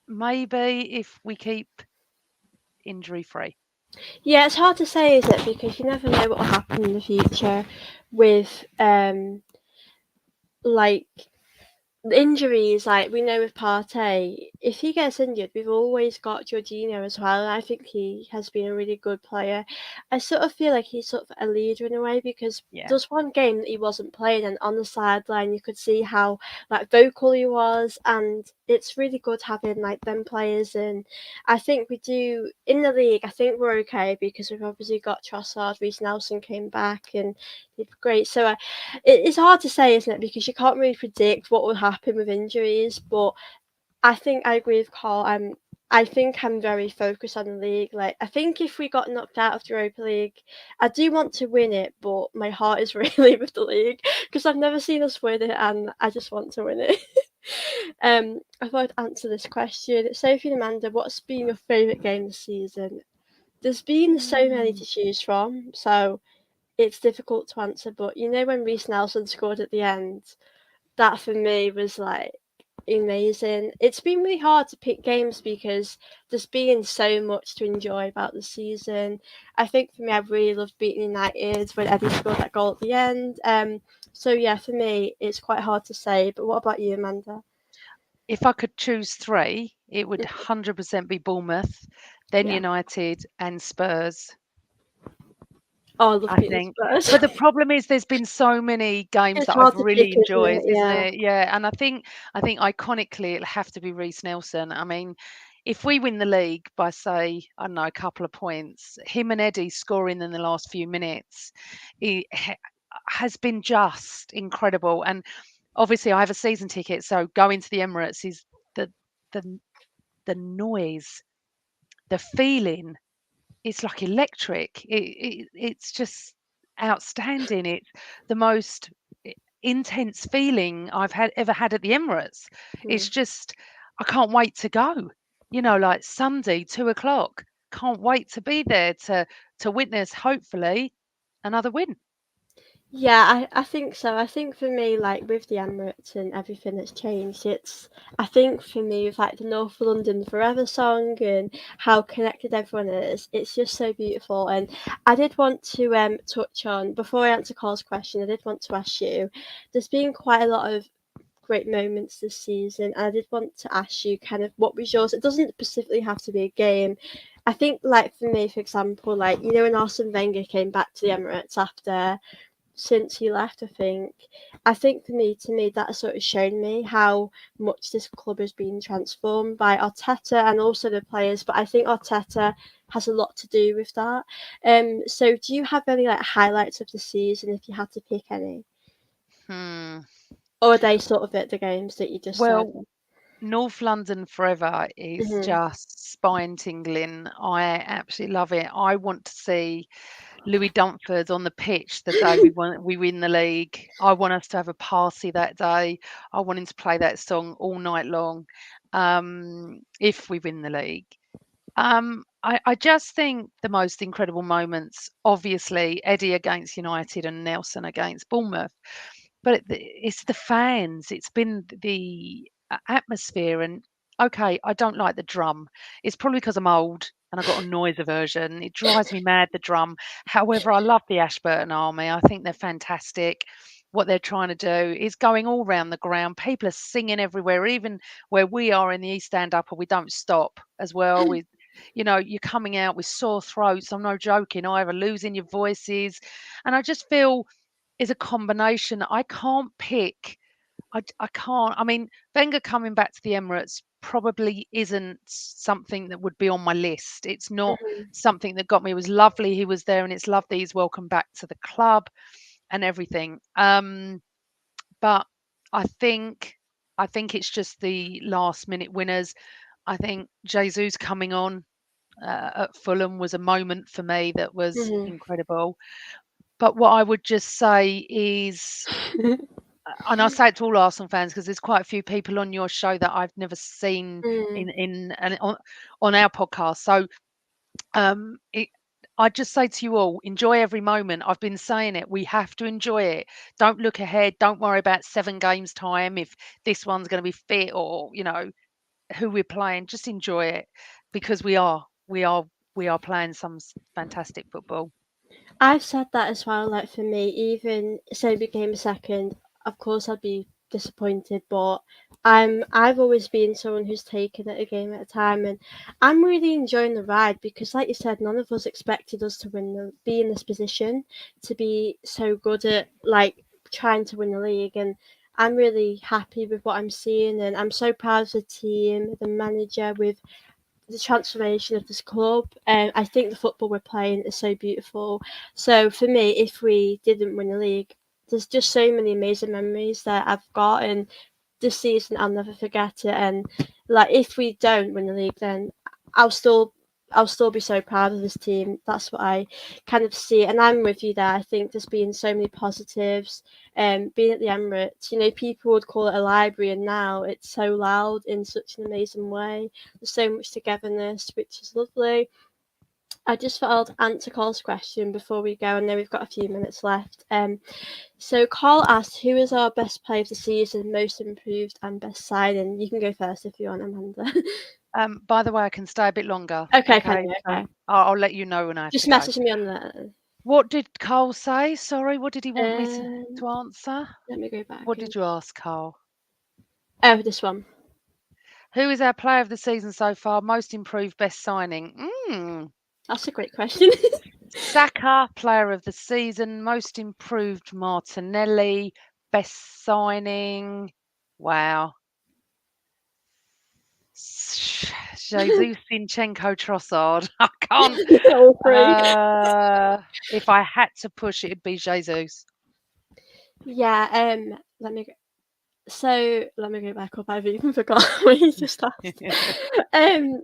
Maybe if we keep injury free. Yeah, it's hard to say, isn't it? Because you never know what will happen in the future with like injuries, like we know with Partey, if he gets injured, we've always got Jorginho as well, and I think he has been a really good player. I sort of feel like he's sort of a leader in a way because Yeah. there's one game that he wasn't playing, and on the sideline you could see how like vocal he was, and it's really good having like them players. And I think we do in the league. I think we're okay because we've obviously got Trossard, Reece Nelson came back, and did great. So it's hard to say, isn't it? Because you can't really predict what will happen with injuries. But I think I agree with Carl. I think I'm very focused on the league. Like I think if we got knocked out of the Europa League, I do want to win it, but my heart is really with the league because I've never seen us win it, and I just want to win it. I thought I'd answer this question. Sophie and Amanda, what's been your favourite game this season? There's been so many Mm. to choose from, so it's difficult to answer, but you know when Reece Nelson scored at the end, that for me was like amazing. It's been really hard to pick games because there's been so much to enjoy about the season. I think for me, I really loved beating United when Eddie scored that goal at the end. So yeah, for me, it's quite hard to say. But what about you, Amanda? If I could choose three, it would Mm, 100% be Bournemouth, then yeah. United and Spurs. Oh, I love I beating think. Spurs. But the problem is there's been so many games It's that I've hard to pick, really isn't enjoyed, it? isn't Yeah. it? Yeah, and I think iconically it'll have to be Reece Nelson. I mean, if we win the league by say, I don't know, a couple of points, him and Eddie scoring in the last few minutes has been just incredible. And obviously I have a season ticket, so going to the Emirates is the the the noise, the feeling, it's like electric. It's just outstanding. It's the most intense feeling I've ever had at the Emirates. It's Mm. just I can't wait to go. Like Sunday, 2 o'clock. Can't wait to be there to witness, hopefully, another win. Yeah, I think so. I think for me, like with the Emirates and everything that's changed, I think for me with like the North London Forever song and how connected everyone is, it's just so beautiful. And I did want to touch on before I answer Carl's question, I did want to ask you, there's been quite a lot of great moments this season, and I did want to ask you kind of what was yours. It doesn't specifically have to be a game. I think, like, for me, for example, like, you know, when Arsene Wenger came back to the Emirates after since he left, I think for me, to me, that has sort of shown me how much this club has been transformed by Arteta and also the players. But I think Arteta has a lot to do with that. So do you have any like highlights of the season if you had to pick any, Hmm. or are they sort of at the games that you just said? Well, North London Forever is Hmm. just spine tingling. I absolutely love it. I want to see Louis Dumford on the pitch the day we win the league. I want us to have a party that day. I want him to play that song all night long, if we win the league. I just think the most incredible moments, obviously, Eddie against United and Nelson against Bournemouth, but it's the fans. It's been the atmosphere. And okay, I don't like the drum. It's probably because I'm old and I've got a noise aversion. It drives me mad, the drum. However, I love the Ashburton Army. I think they're fantastic. What they're trying to do is going all around the ground. People are singing everywhere, even where we are in the East End Upper. We don't stop as well. You're coming out with sore throats. I'm no joking either, losing your voices. And I just feel is a combination. I can't pick. I can't. I mean, Wenger coming back to the Emirates probably isn't something that would be on my list. It's not Hmm. something that got me. It was lovely he was there, and it's lovely he's welcome back to the club and everything. But I think I think it's just the last minute winners. I think Jesus coming on at Fulham was a moment for me that was Hmm. incredible. But what I would just say is, and I say it to all Arsenal fans because there's quite a few people on your show that I've never seen Mm. in and on our podcast. So it, I just say to you all, enjoy every moment. I've been saying it. We have to enjoy it. Don't look ahead. Don't worry about 7 games time if this one's going to be fit or who we're playing. Just enjoy it because we are playing some fantastic football. I've said that as well. Like for me, even say we became second, of course I'd be disappointed, but I've always been someone who's taken it a game at a time, and I'm really enjoying the ride because, like you said, none of us expected us to be in this position, to be so good at like trying to win the league, and I'm really happy with what I'm seeing, and I'm so proud of the team, the manager, with the transformation of this club. I think the football we're playing is so beautiful. So for me, if we didn't win the league, there's just so many amazing memories that I've got, and this season I'll never forget it. And like if we don't win the league, then I'll still I'll still be so proud of this team. That's what I kind of see, and I'm with you there. I think there's been so many positives. Being at the Emirates, people would call it a library, and now it's so loud in such an amazing way. There's so much togetherness, which is lovely. I just thought I'd answer Carl's question before we go. I know we've got a few minutes left. So Carl asked, "Who is our best player of the season, most improved, and best signing?" You can go first if you want, Amanda. By the way, I can stay a bit longer. Okay, can Okay, you? so Okay. I'll let you know when I have Just to go. message me on that. What did Carl say? Sorry, what did he want me to, Um, to answer? Let me go back What and did you ask, Carl? this one. Who is our player of the season so far? Most improved, best signing? That's a great question. Saka, player of the season. Most improved, Martinelli. Best signing. Wow. Jesus Zinchenko Trossard. I can't. All three. If I had to push, it'd be Jesus. Yeah. Let me. Let me go back up. I've even forgot what you just asked. Um,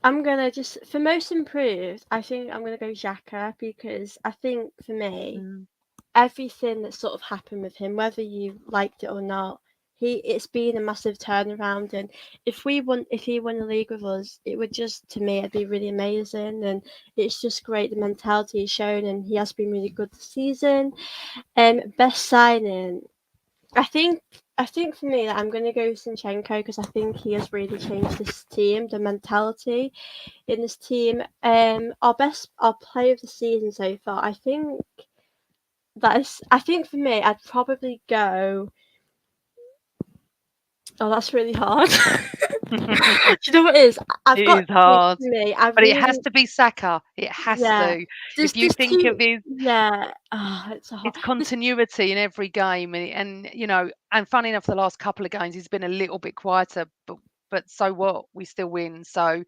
I'm gonna just for most improved. I think I'm gonna go Xhaka because I think for me Mm. everything that sort of happened with him, whether you liked it or not, it's been a massive turnaround. And if he won the league with us, it would just to me it'd be really amazing. And it's just great the mentality he's shown, and he has been really good this season. Best signing, I think. I think for me that I'm going to go Zinchenko because I think he has really changed this team, the mentality in this team. Our player of the season so far. I think for me, I'd probably go. Oh, that's really hard. Do you know what it is? I've It got is hard, for me, I but it has really to be Saka. It has yeah. to. If you There's think of 2 his yeah. Oh, it's a hard his there's continuity in every game, and you know, and funny enough, the last couple of games he's been a little bit quieter, but so what? We still win. So,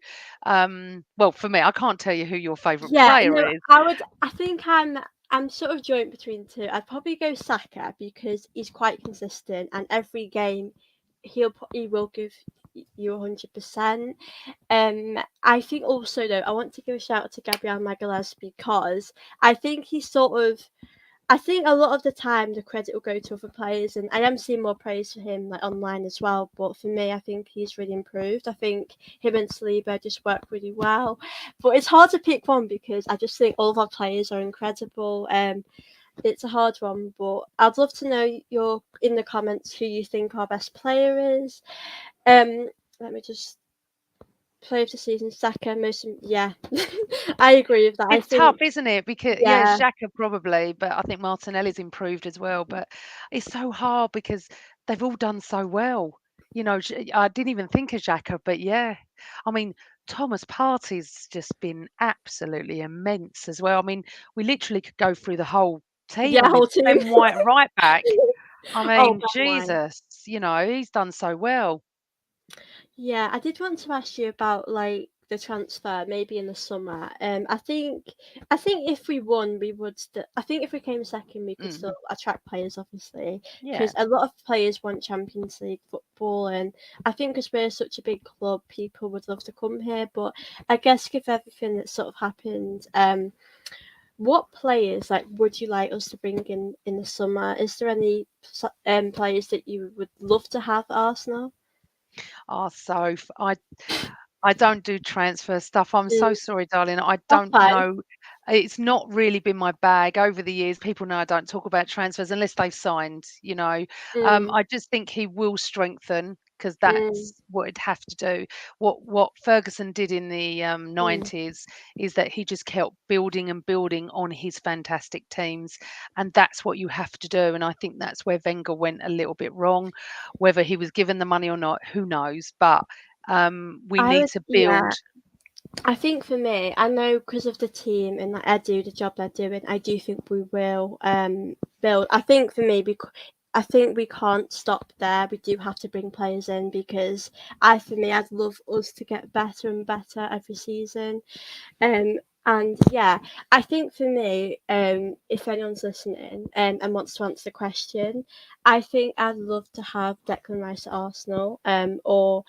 well, for me, I can't tell you who your favourite yeah, no, player is. I think I'm sort of joint between 2. I'd probably go Saka because he's quite consistent and every game he will give you 100%. I think also though I want to give a shout out to Gabriel Magalhaes because I think he's sort of I think a lot of the time the credit will go to other players, and I am seeing more praise for him like online as well. But for me, I think he's really improved. I think him and Saliba just work really well. But it's hard to pick one because I just think all of our players are incredible. It's a hard one, but I'd love to know your in the comments who you think our best player is. Let me just play of the season. Saka, most yeah, I agree with that. I It's tough, think isn't it? Because yeah, yeah, Xhaka probably, but I think Martinelli's improved as well. But it's so hard because they've all done so well. You know, I didn't even think of Xhaka, but yeah, I mean, Thomas Partey's just been absolutely immense as well. I mean, we literally could go through the whole team. yeah, I mean, whole team. Ben White right back. I Oh, mean, Ben White. Jesus, you know, he's done so well. Yeah, I did want to ask you about like the transfer maybe in the summer. I think if we won, we would. I think if we came second, we could Mm, still attract players, obviously, yeah. because a lot of players want Champions League football, and I think because we're such a big club, people would love to come here. But I guess with everything that sort of happened, what players like would you like us to bring in the summer? Is there any players that you would love to have at Arsenal? Oh, I don't do transfer stuff. I'm so Mm, sorry, darling. I that's don't fine. know. It's not really been my bag over the years. People know I don't talk about transfers unless they've signed, you know. Mm, I just think he will strengthen because mm, that's what it'd have to do. What Ferguson did in the mm. 90s is that he just kept building and building on his fantastic teams, and that's what you have to do. And I think that's where Wenger went a little bit wrong. Whether he was given the money or not, who knows? But we I need would, to build. yeah. I think for me, I know because of the team and like I do the job they're doing, I do think we will build. I think for me, because I think we can't stop there. We do have to bring players in because for me, I'd love us to get better and better every season. Um, and yeah, I think for me, if anyone's listening and wants to answer the question, I think I'd love to have Declan Rice at Arsenal, or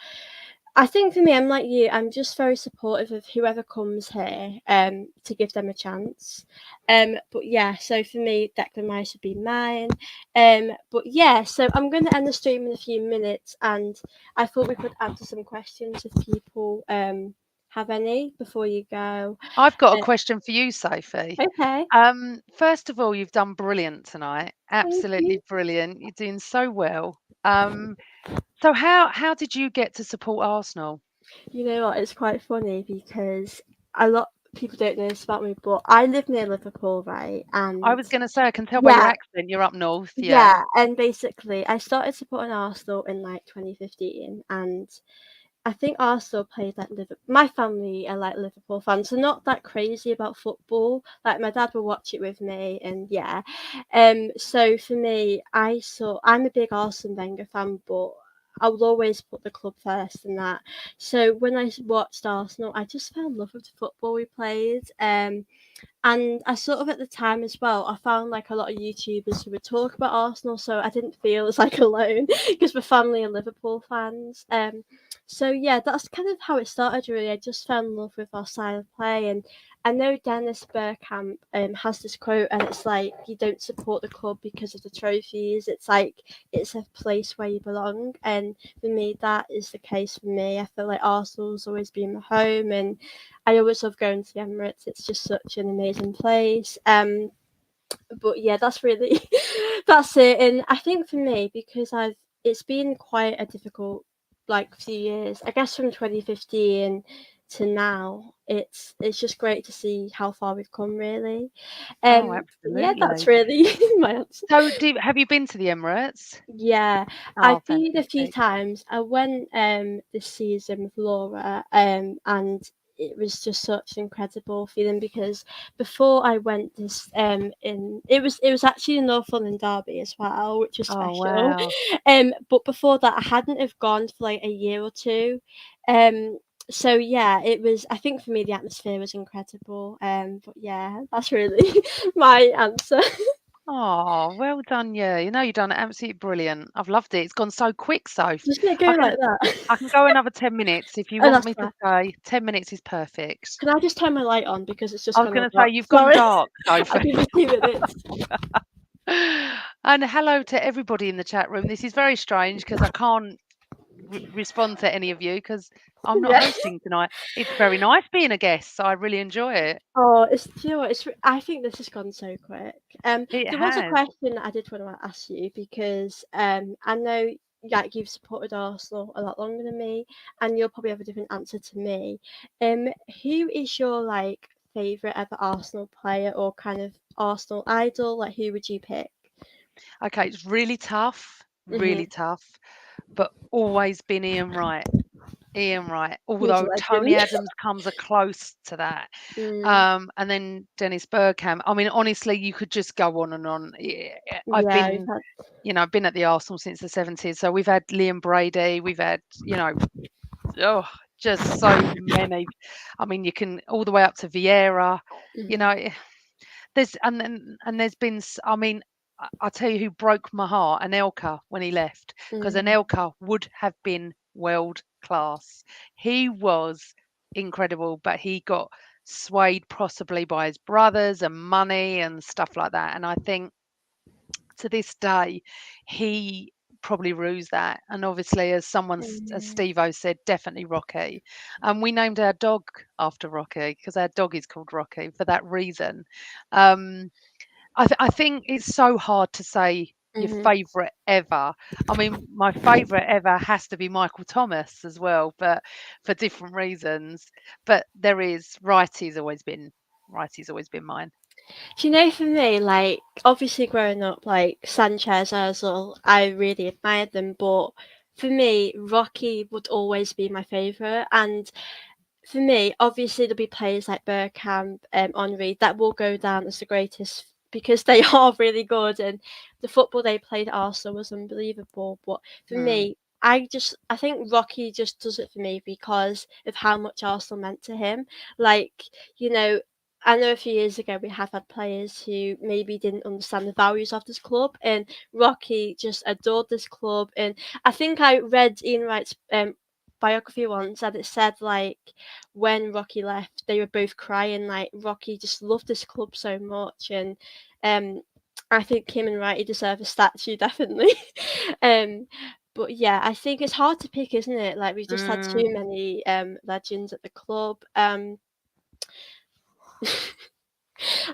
I think for me, I'm like you. I'm just very supportive of whoever comes here, to give them a chance. But yeah, so for me, Declan Rice would be mine. But yeah, so I'm going to end the stream in a few minutes, and I thought we could answer some questions if people have any before you go. I've got a Uh, question for you, Sophie. okay, First of all, you've done brilliant tonight. thank you. Absolutely brilliant. You're doing so well. So how did you get to support Arsenal? You know what? It's quite funny because a lot people don't know this about me, but I live near Liverpool, right? I And was going to say, I can tell by your yeah, accent, you're up north. Yeah. yeah, and basically, I started supporting Arsenal in like 2015, and I think Arsenal played like Liverpool. My family are like Liverpool fans, so not that crazy about football. Like my dad will watch it with me, and yeah. So for me, I'm a big Arsene Wenger fan, but I will always put the club first and that. So when I watched Arsenal, I just fell in love with the football we played. And I sort of at the time as well, I found like a lot of YouTubers who would talk about Arsenal, so I didn't feel as like alone because my family are Liverpool fans. So yeah, that's kind of how it started. Really, I just fell in love with our style of play, and I know Dennis Bergkamp has this quote, and it's like you don't support the club because of the trophies. It's like it's a place where you belong, and for me, that is the case for me. I feel like Arsenal's always been my home, and I always love going to the Emirates. It's just such an amazing place. But yeah, that's really that's it. And I think for me, because it's been quite a difficult like few years. I guess from 2015 to now, it's just great to see how far we've come, really. Oh, But yeah, that's absolutely. really my answer. So, have you been to the Emirates? Yeah, Oh, I've been a few fantastic. times. I went this season with Laura, and it was just such an incredible feeling because before I went this in it was actually a North London derby as well, which was Oh, special. wow. But before that I hadn't have gone for like a year or two. Um so yeah, it was, I think for me the atmosphere was incredible. But yeah, that's really my answer. Oh, well done, you. You know, you've done it absolutely brilliant. I've loved it. It's gone so quick, Soph. Just let it I go can like that. I can go another 10 minutes if you Oh, want that's me to fine. stay. 10 minutes is perfect. Can I just turn my light on because it's just I was gone all gonna say dark? you've gone Sorry. dark, I'll Sophie. give you 2 minutes. And hello to everybody in the chat room. This is very strange because I can't respond to any of you because I'm not Yeah. hosting tonight. It's very nice being a guest, so I really enjoy it. Oh, do you know what? I think this has gone so quick. It There was a has. question that I did want to ask you because I know like you've supported Arsenal a lot longer than me, and you'll probably have a different answer to me. Who is your like favorite ever Arsenal player or kind of Arsenal idol? Like, who would you pick? Okay, it's really Mhm. tough, but always been Ian Wright. Ian Wright, He's a although Tony legend. Adams comes a close to that. Mm, And then Dennis Bergkamp. I mean, honestly, you could just go on and on. I've yeah, we've been, had. I've been at the Arsenal since the 70s. So we've had Liam Brady, we've had, oh, just so many. I mean, you can all the way up to Vieira, you Mhm. know, there's been, I mean, I'll tell you who broke my heart, Anelka, when he left, because Mm, Anelka would have been world class. He was incredible, but he got swayed possibly by his brothers and money and stuff like that. And I think to this day, he probably rues that. And obviously, as mm, Steve-O said, definitely Rocky. And we named our dog after Rocky because our dog is called Rocky for that reason. Um, I think it's so hard to say your mhm. favourite ever. I mean, my favourite ever has to be Michael Thomas as well, but for different reasons. But there is Wrighty's always been mine. Do you know, for me, like, obviously growing up, like, Sanchez, Ozil, I really admired them, but for me, Rocky would always be my favourite. And for me, obviously there'll be players like Bergkamp, Henry that will go down as the greatest because they are really good and the football they played at Arsenal was unbelievable. But for Mm, me, I think Rocky just does it for me because of how much Arsenal meant to him. Like, you know, I know a few years ago we have had players who maybe didn't understand the values of this club, and Rocky just adored this club. And I think I read Ian Wright's biography once, and it said like when Rocky left, they were both crying. Like, Rocky just loved this club so much, and um, I think him and Wrighty deserve a statue, definitely. um, but yeah, I think it's hard to pick, isn't it? Like, we've just had mm. too many legends at the club.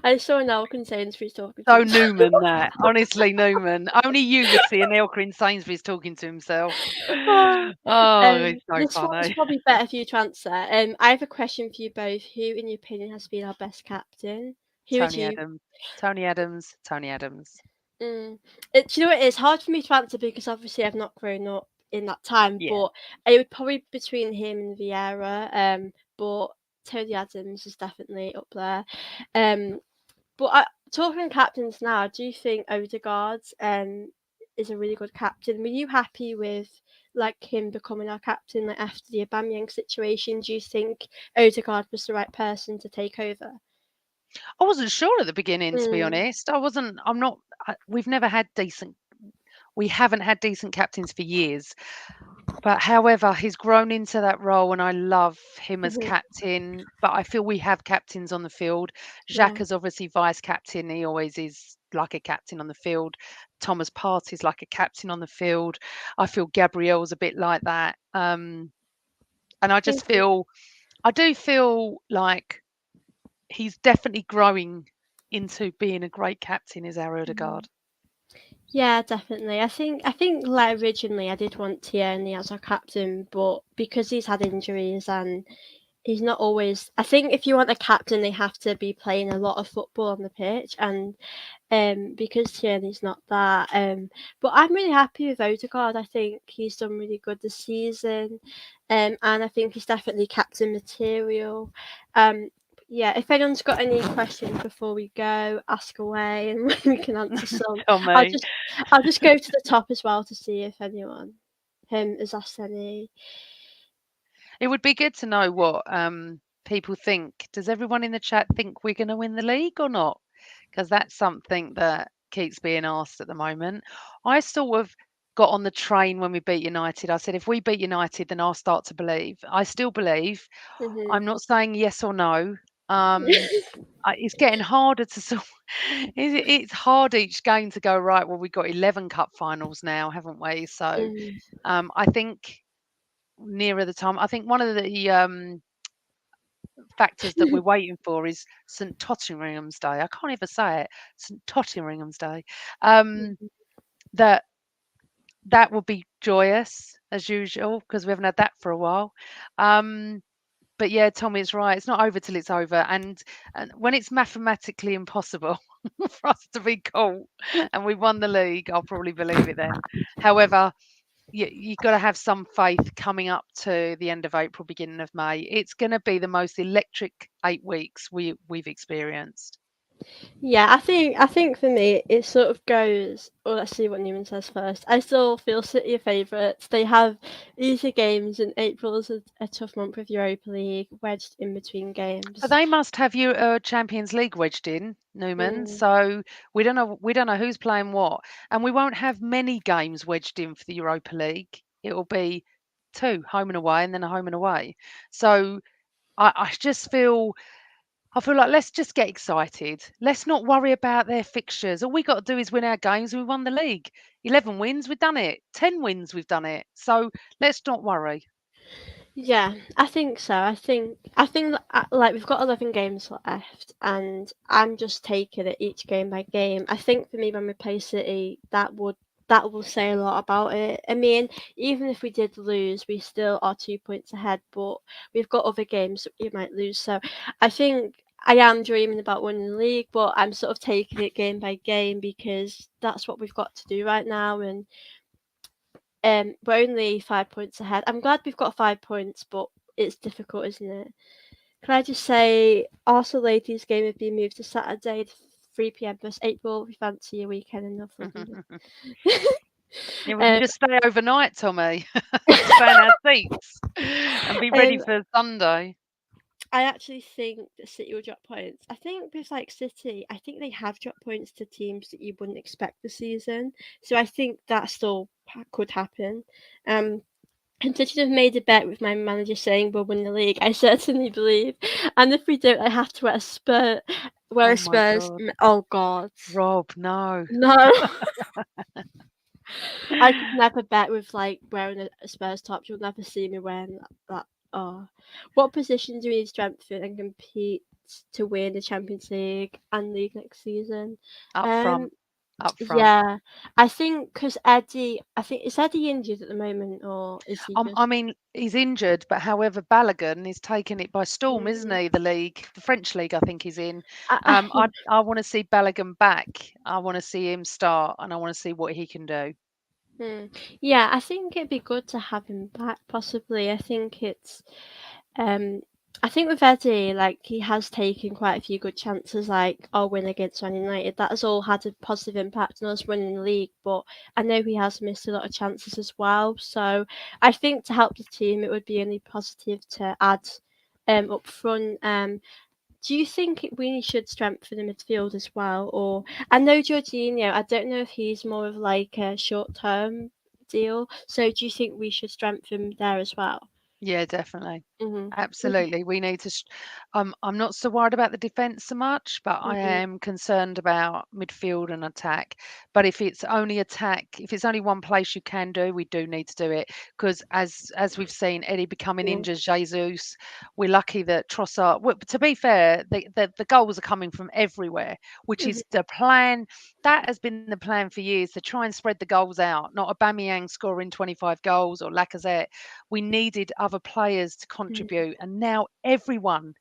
I saw an elk in Sainsbury's talking to So himself. Newman, that honestly, Newman. Only you would see an Elker in Sainsbury's talking to himself. Ah, Oh, he's so this one's funny. probably better for you to answer. I have a question for you both. Who, in your opinion, has been our best captain? Who would Tony you? Adams, Tony Adams, Tony Adams. Mm. Do you know what? It's hard for me to answer because obviously I've not grown up in that time. Yeah. But it would probably be between him and Vieira. But Tony Adams is definitely up there. Um, but talking captains now, do you think Odegaard is a really good captain? Were you happy with like him becoming our captain like after the Aubameyang situation? Do you think Odegaard was the right person to take over? I wasn't sure at the beginning, to be Mm, honest. I'm not, we've never had we haven't had decent captains for years. But however, he's grown into that role and I love him as mhm, captain. But I feel we have captains on the field. yeah, Jacques is obviously vice captain. He always is like a captain on the field. Thomas Partey's like a captain on the field. I feel Gabriel's a bit like that. And thank you. I do feel like he's definitely growing into being a great captain, is our Mhm. Odegaard. Yeah, definitely. I think like originally I did want Tierney as our captain, but because he's had injuries and he's not always. I think if you want a captain, they have to be playing a lot of football on the pitch, and because Tierney's not that. But I'm really happy with Odegaard. I think he's done really good this season, and I think he's definitely captain material. Yeah, if anyone's got any questions before we go, ask away, and we can answer some. Tell I'll me. just I'll just go to the top as well to see if anyone has asked any. It would be good to know what people think. Does everyone in the chat think we're going to win the league or not? Because that's something that keeps being asked at the moment. I sort of got on the train when we beat United. I said, if we beat United, then I'll start to believe. I still believe. Mhm. I'm not saying yes or no. It's getting harder to sort. It's hard each game to go right. Well, we've got 11 cup finals now, haven't we? So Mm. I think nearer the time, I think one of the factors that we're waiting for is St Totteringham's Day. I can't even say it. St Totteringham's Day. Um, that that will be joyous as usual because we haven't had that for a while. But yeah, Tommy, it's right. It's not over till it's over, and when it's mathematically impossible for us to be caught and we won the league, I'll probably believe it then. However, you've got to have some faith coming up to the end of April, beginning of May. It's going to be the most electric 8 weeks we've experienced. Yeah, I think for me it sort of goes. Well, let's see what Newman says first. I still feel City are favourites. They have easier games, and April is a tough month with Europa League wedged in between But games. they must have you Champions League wedged in, Newman. Mm, So we don't know who's playing what, and we won't have many games wedged in for the Europa League. It will be two, home and away, and then a home and away. So I just feel like let's just get excited. Let's not worry about their fixtures. All we got to do is win our games. We won the league. 11 wins, we've done it. 10 wins, we've done it. So let's not worry. yeah, I think so. I think that, like we've got 11 games left, and I'm just taking it each game by game. I think for me when we play City, that will say a lot about it. I mean, even if we did lose, we still are 2 points ahead, but we've got other games that we might lose. So I think I am dreaming about winning the league, but I'm sort of taking it game by game because that's what we've got to do right now. And we're only 5 points ahead. I'm glad we've got 5 points, but it's difficult, isn't it? Can I just say, Arsenal ladies game have been moved to Saturday, 3 p.m. versus April. We fancy a weekend in North London. Yeah, we can um, just stay overnight, Tommy. Stay in our seats and be ready um, for Sunday. I actually think that City will drop points. I think with like City, I think they have dropped points to teams that you wouldn't expect this season. So I think that still could happen. Um, And since you've made a bet with my manager saying we'll win the league, I certainly believe. And if we don't, I have to wear Oh a my Spurs. God. Oh God, Rob, no. no! I could never bet with like wearing a Spurs top. You'll never see me wearing that. Oh, what position do we need to strengthen and compete to win the Champions League and league next season? Up Um, front. Up front. yeah, I think because Eddie, I think is Eddie injured at the moment, or is he I just? mean, he's injured, but however, Balogun is taking it by storm, isn't Mm, he? The league, the French league, I think he's in. I I want to see Balogun back. I want to see him start, and I want to see what he can do. Hmm. Yeah, I think it'd be good to have him back, possibly. Um, I think with Eddie, like he has taken quite a few good chances, like our win against Man United. That has all had a positive impact on us winning the league, but I know he has missed a lot of chances as well. So I think to help the team, it would be only positive to add up front. Do you think we should strengthen the midfield as well? Or I know Jorginho, I don't know if he's more of like a short term deal. So do you think we should strengthen there as well? Yeah, definitely. Mhm. Okay. Absolutely. We need to. I'm not so worried about the defence so much, but I Mhm. am concerned about midfield and attack. But if it's only attack, if it's only one place you can do, we do need to do it because as we've seen Eddie becoming Mhm. injured, Jesus, we're lucky that Trossard. Well, to be fair, the goals are coming from everywhere, which Mhm. is the plan. That has been the plan for years to try and spread the goals out, not Aubameyang scoring 25 goals or Lacazette. We needed other players to contribute, and now everyone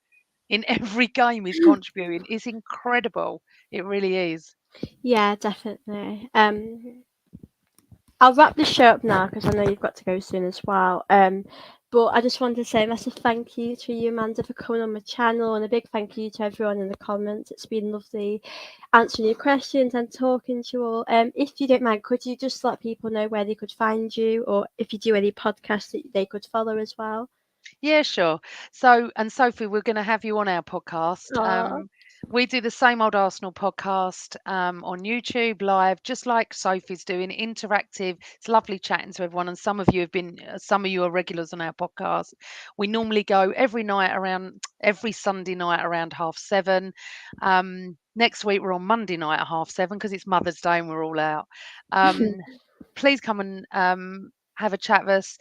in every game is contributing. It's incredible. It really is. Yeah, definitely. I'll wrap this show up now because I know you've got to go soon as well. But I just wanted to say a massive thank you to you, Amanda, for coming on my channel, and a big thank you to everyone in the comments. It's been lovely answering your questions and talking to you all. If you don't mind, could you just let people know where they could find you, or if you do any podcasts that they could follow as well? Yeah, sure. So, and Sophie, we're going to have you on our podcast. Oh, We do the Same Old Arsenal podcast on YouTube live, just like Sophie's doing, interactive. It's lovely chatting to everyone. And some of you are regulars on our podcast. We normally go every Sunday night around 7:30. Next week, we're on Monday night at 7:30 because it's Mother's Day and we're all out. Please come and have a chat with us.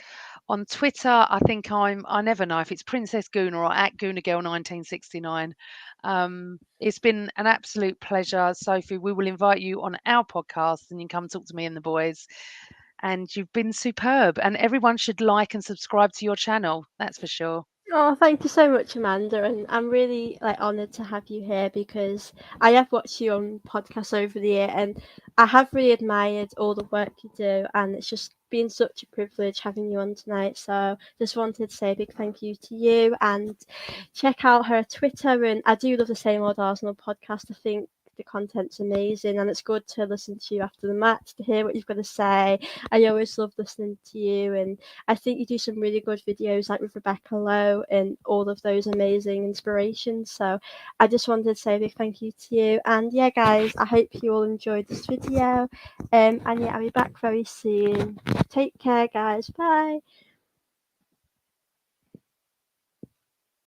On Twitter, I never know if it's Princess Guna or at Girl 1969. It's been an absolute pleasure, Sophie. We will invite you on our podcast and you can come talk to me and the boys. And you've been superb. And everyone should like and subscribe to your channel. That's for sure. Oh, thank you so much, Amanda, and I'm really honoured to have you here because I have watched you on podcasts over the year, and I have really admired all the work you do, and it's just been such a privilege having you on tonight. So just wanted to say a big thank you to you, and check out her Twitter. And I do love the Same Old Arsenal podcast. I think the content's amazing, and it's good to listen to you after the match to hear what you've got to say. I always love listening to you, and I think you do some really good videos like with Rebecca Lowe and all of those amazing inspirations. So I just wanted to say a big thank you to you. And yeah, guys, I hope you all enjoyed this video. And yeah, I'll be back very soon. Take care, guys. Bye.